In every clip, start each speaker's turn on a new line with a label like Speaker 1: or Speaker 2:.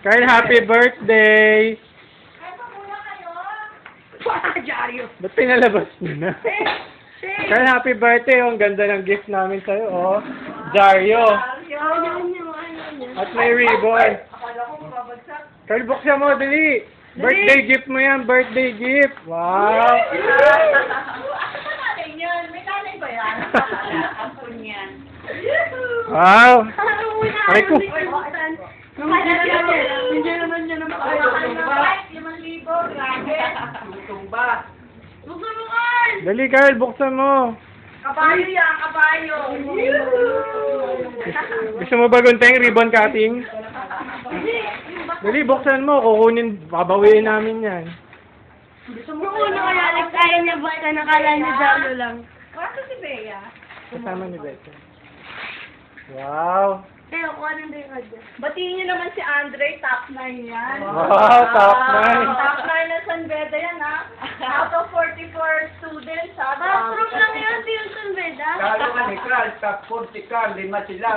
Speaker 1: Carl, happy birthday!
Speaker 2: Jaryo.
Speaker 1: Ba't pinalabas mo na? Carl, happy birthday! Oh, ang ganda ng gift namin sa'yo, oh. Dario. At may ribbon. Carl, buksan mo, dali! Birthday gift mo yan, birthday gift! Wow!
Speaker 2: May talay ba yan? Ampun yan.
Speaker 1: Wow! Aray ko!
Speaker 2: Hindi naman niya naman kayo. 5,000, grabe. Lutong ba? Buksan mo, Carl!
Speaker 1: Dali, Carl, buksan mo!
Speaker 2: Kabayo yan, kabayo.
Speaker 1: Gusto mo ba gunteng ribbon cutting? Dali, buksan mo. Kukunin, babawiin namin yan.
Speaker 2: Gusto mo na kaya nagkaya niya basta nakala niya Jalo lang. Bakit si Bea?
Speaker 1: Kasama ni Becca. Wow!
Speaker 2: Kaya ako anong day ka dyan? Batiin niyo naman si Andre, top 9 yan.
Speaker 1: Wow, top 9.
Speaker 2: Top 9 na San Beda yan, ha? Out of 44 students, ha? Bathroom lang yun, di yung San Beda.
Speaker 3: Kalo ka ni Carl, top 40 Carl, 5 sila.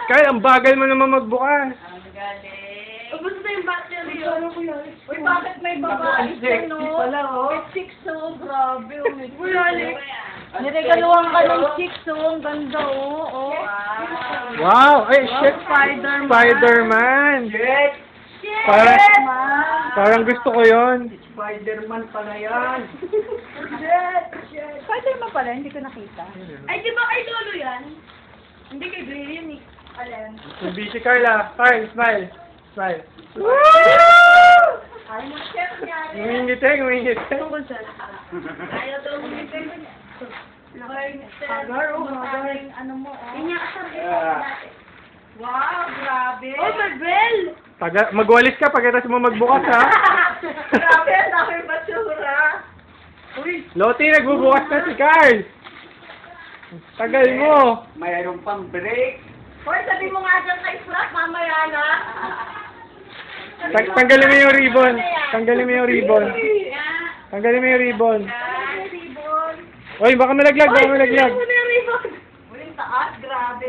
Speaker 1: Carl, ang bagal mo naman magbukas.
Speaker 2: Ang galing. Ubus na yung battery yun. Uy, bakit may babae ka, no?
Speaker 3: Wala, oh.
Speaker 2: Chicks, oh, grabe. Uy, Alex. Niregaluhan ka ng chicks, oh. Ang ganda, oh.
Speaker 1: Wow! Ay, shit!
Speaker 2: Spider-Man.
Speaker 1: Spider-Man!
Speaker 3: Shit!
Speaker 1: Parang gusto ko yon.
Speaker 3: Spider-Man pala yan.
Speaker 2: Spider-Man pala, hindi ko nakita. Ay, di ba kay Lolo yan? Hindi kay Blair yun, eh. Alin?
Speaker 1: Hindi si Carla. Carl, smile. Smile.
Speaker 2: Ay, mo chef niya.
Speaker 1: Ngumingiti, ngumingiti.
Speaker 2: Tungkol sa ayaw daw umipin mo niya.
Speaker 1: Agar, oh, agar.
Speaker 2: Ano mo, oh. Hindi niya kasama
Speaker 3: Yeah.
Speaker 2: dati. Wow, grabe. Oh, Marbel!
Speaker 1: Magwalis ka pagkatapos mo magbukas, ha?
Speaker 2: Grabe, ang dami basura. Uy,
Speaker 1: Loti, nagbubukas na si Carl. Tagal mo.
Speaker 3: Mayroon pang break.
Speaker 2: hoy, sabi mo nga dyan kay Frank, mamaya na.
Speaker 1: Tanggalin mo yung ribbon. Tanggalin mo yung ribbon. Tanggalin mo yung ribbon. Oy, baka malaglag, baka malaglag.
Speaker 2: Uling taas, grabe.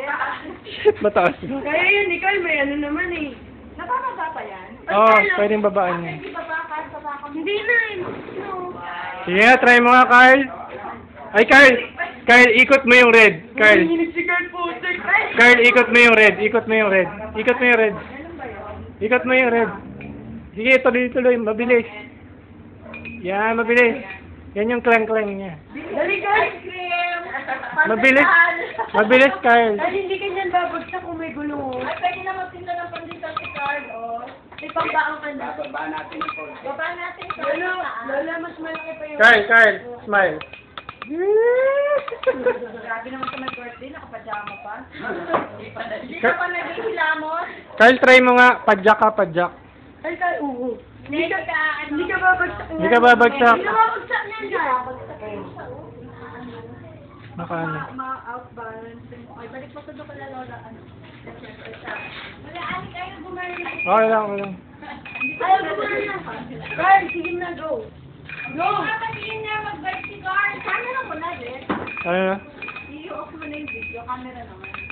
Speaker 1: Shit, mataas.
Speaker 2: Kaya yun, ikaw may ano naman eh. Napapasa pa yan?
Speaker 1: Oo, pwedeng babaan niya.
Speaker 2: Hindi baba ka. Hindi na eh. No.
Speaker 1: Sige nga, try mo nga, Carl. Ay, Carl! Carl, ikot mo yung red. Carl. Carl, ikot mo yung red. Ikot mo yung red. Ikot mo yung red. Ikot mo yung red. Sige, tuloy-tuloy. Mabilis. Yan, mabilis. Yan yung clang-clang niya.
Speaker 2: Dali ka, ice cream.
Speaker 1: Mabilis. Mabilis, Carl.
Speaker 2: Ay, hindi ka niyan babagsak kung may gulong. Ay, pwede na magtinda ng pandito si Carl, oh. May pambaang ka na.
Speaker 3: Bababa natin ang konti.
Speaker 2: Baba natin sa Lola, mas malaki pa yung...
Speaker 1: Carl, smile.
Speaker 2: Grabe naman sa my birthday, nakapajama pa. Hindi ka pa naghihilamos.
Speaker 1: Carl, try mo nga. Padyak ka, padyak.
Speaker 2: Ay, Carl, oo. Hindi ka babagsak.
Speaker 1: Hindi ka babagsak.
Speaker 2: Hindi ka babagsak niyan, Carl.
Speaker 1: Baka ano.
Speaker 2: Ma-outbalance. Okay, balik pa sa doon kala Lola. Wala, Ali, kayo bumalik.
Speaker 1: Okay lang, okay lang.
Speaker 2: Ayaw bumalik. Carl, sige na, go. Go! Papatingin nga mag-bike si Carl. Camera mo na, yes?
Speaker 1: Ano na?
Speaker 2: I-off mo na yung video. Camera naman.